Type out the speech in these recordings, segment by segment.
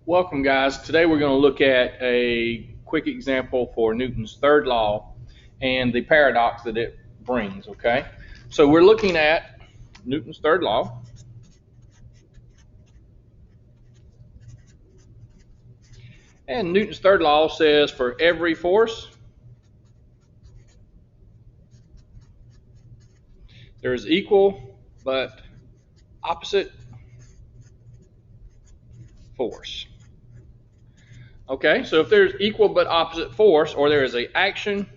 Welcome, guys. Today we're going to look at a quick example for Newton's third law and the paradox that it brings, okay? So we're looking at Newton's third law. And Newton's third law says for every force, there's equal but opposite force. Okay, so if there's equal but opposite force, or there is an action,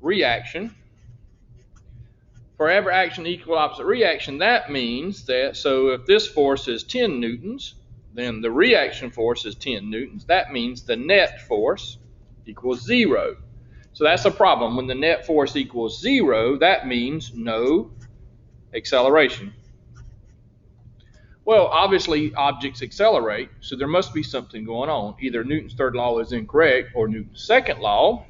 reaction, for every action equal opposite reaction, that means that, so if this force is 10 newtons, then the reaction force is 10 newtons. That means the net force equals 0. So that's a problem. When the net force equals 0, that means no acceleration. Well, obviously objects accelerate, so there must be something going on. Either Newton's third law is incorrect, or Newton's second law,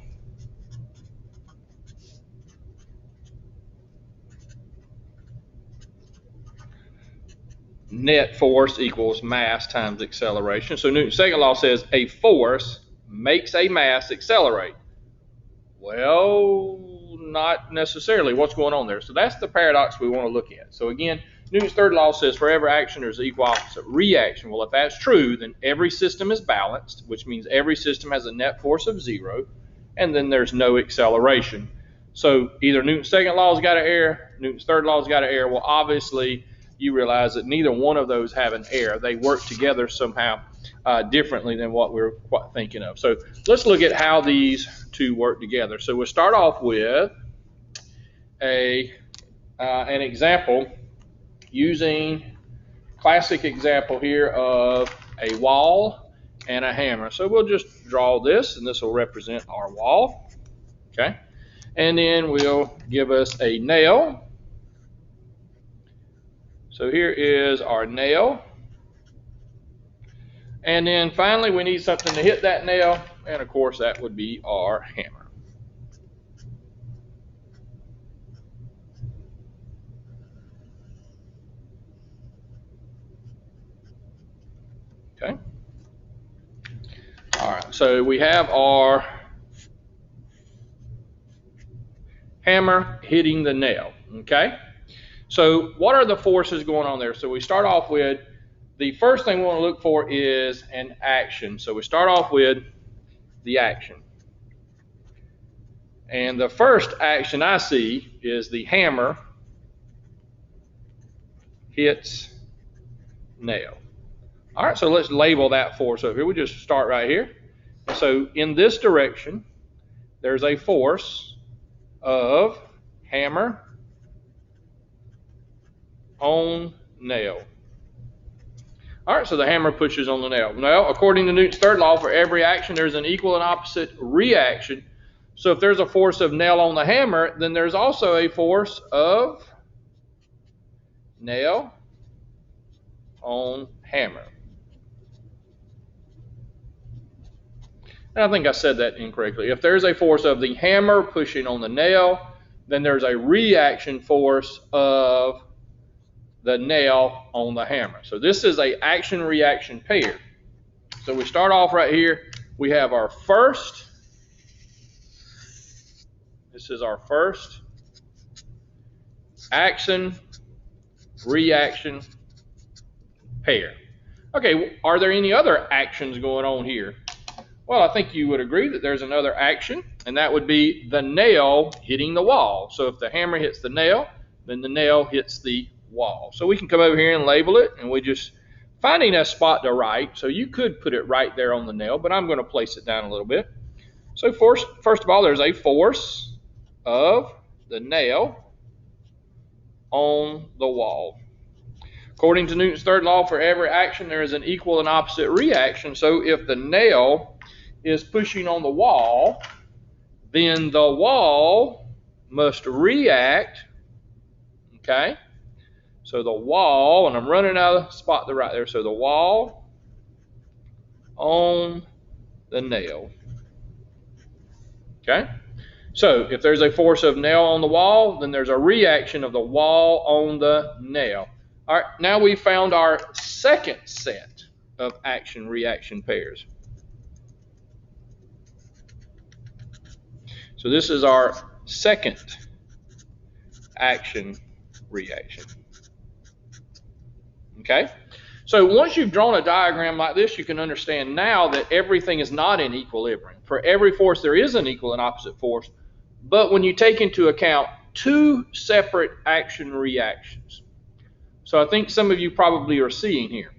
net force equals mass times acceleration. So Newton's second law says a force makes a mass accelerate. Well, not necessarily. What's going on there? So that's the paradox we want to look at. So again, Newton's third law says for every action there's equal opposite reaction. Well, if that's true, then every system is balanced, which means every system has a net force of 0, and then there's no acceleration. So either Newton's second law's got an error, Newton's third law's got an error. Well, obviously, you realize that neither one of those have an error. They work together somehow differently than what we're thinking of. So let's look at how these two work together. So we'll start off with an example using classic example here of a wall and a hammer. So we'll just draw this, and this will represent our wall. Okay, and then we'll give us a nail. So here is our nail. And then finally we need something to hit that nail, and of course that would be our hammer. Okay. All right, so we have our hammer hitting the nail, okay? So what are the forces going on there? So we start off with, the first thing we want to look for is an action. So we start off with the action. And the first action I see is the hammer hits nail. All right, so let's label that force over here. We just start right here. So in this direction, there's a force of hammer on nail. All right, so the hammer pushes on the nail. Now, according to Newton's third law, for every action, there's an equal and opposite reaction. So if there's a force of nail on the hammer, then there's also a force of nail on hammer. And I think I said that incorrectly. If there's a force of the hammer pushing on the nail, then there's a reaction force of the nail on the hammer. So this is a action-reaction pair. So we start off right here. We have our first. This is our first action-reaction pair. Okay, are there any other actions going on here? Well, I think you would agree that there's another action, and that would be the nail hitting the wall. So if the hammer hits the nail, then the nail hits the wall. So we can come over here and label it, and we just finding a spot to write. So you could put it right there on the nail, but I'm going to place it down a little bit. So first of all, there's a force of the nail on the wall. According to Newton's third law, for every action, there is an equal and opposite reaction. So if the nail is pushing on the wall, then the wall must react. Okay? So the wall, and I'm running out of spot to write there. So the wall on the nail. Okay? So if there's a force of nail on the wall, then there's a reaction of the wall on the nail. All right, now we found our second set. of action-reaction pairs. So this is our second action-reaction. Okay? So once you've drawn a diagram like this, you can understand now that everything is not in equilibrium. For every force, there is an equal and opposite force. But when you take into account two separate action reactions. So I think some of you probably are seeing here.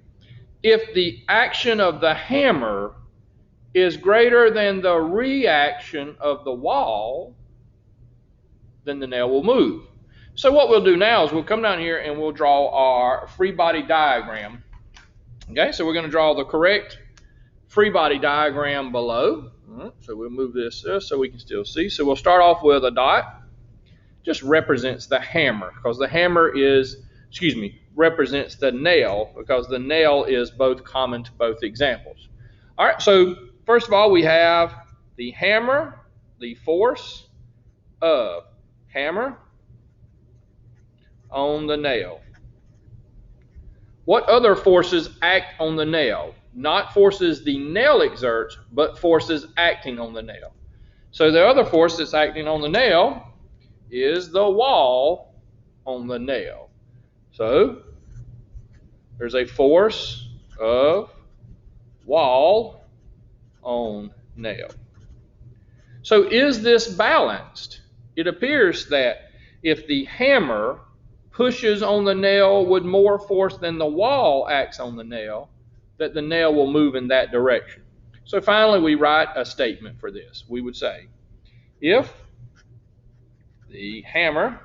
If the action of the hammer is greater than the reaction of the wall, then the nail will move. So what we'll do now is we'll come down here and we'll draw our free body diagram. Okay, so we're going to draw the correct free body diagram below. So we'll move this so we can still see. So we'll start off with a dot. Just represents the hammer because the hammer represents the nail because the nail is both common to both examples. All right, so first of all, we have the hammer, the force of hammer on the nail. What other forces act on the nail? Not forces the nail exerts, but forces acting on the nail. So the other force that's acting on the nail is the wall on the nail. So there's a force of wall on nail. So is this balanced? It appears that if the hammer pushes on the nail with more force than the wall acts on the nail, that the nail will move in that direction. So finally, we write a statement for this. We would say, if the hammer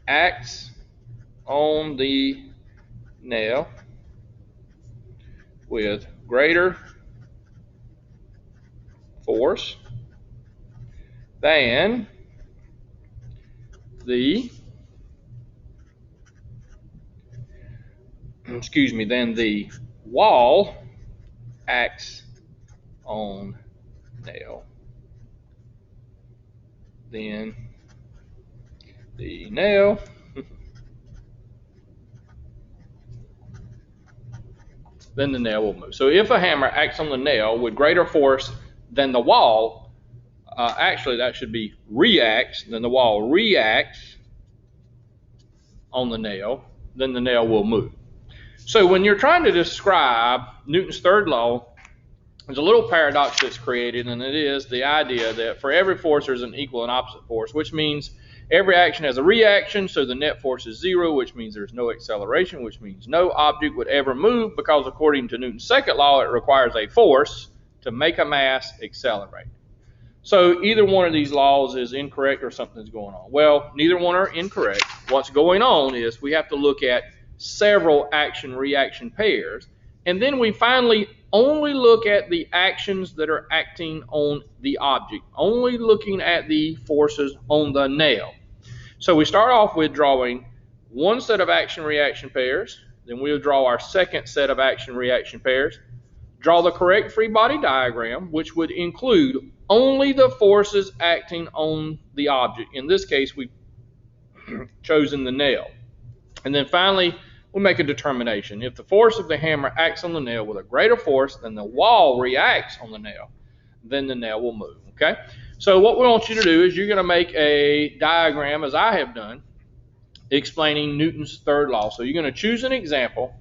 acts on the nail with greater force than the wall acts on nail, then the nail will move. So if a hammer acts on the nail with greater force than the wall, actually that should be reacts, then the wall reacts on the nail, then the nail will move. So when you're trying to describe Newton's third law, there's a little paradox that's created, and it is the idea that for every force there's an equal and opposite force, which means every action has a reaction, so the net force is zero, which means there's no acceleration, which means no object would ever move, because according to Newton's second law, it requires a force to make a mass accelerate. So either one of these laws is incorrect or something's going on. Well, neither one are incorrect. What's going on is we have to look at several action-reaction pairs, and then we finally only look at the actions that are acting on the object, only looking at the forces on the nail. So we start off with drawing one set of action-reaction pairs, then we'll draw our second set of action-reaction pairs, draw the correct free body diagram, which would include only the forces acting on the object. In this case, we've chosen the nail. And then finally, we'll make a determination. If the force of the hammer acts on the nail with a greater force than the wall reacts on the nail, then the nail will move. Okay? So what we want you to do is you're going to make a diagram, as I have done, explaining Newton's third law. So you're going to choose an example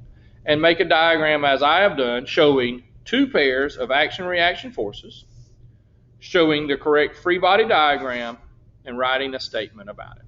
and make a diagram, as I have done, showing two pairs of action-reaction forces, showing the correct free body diagram, and writing a statement about it.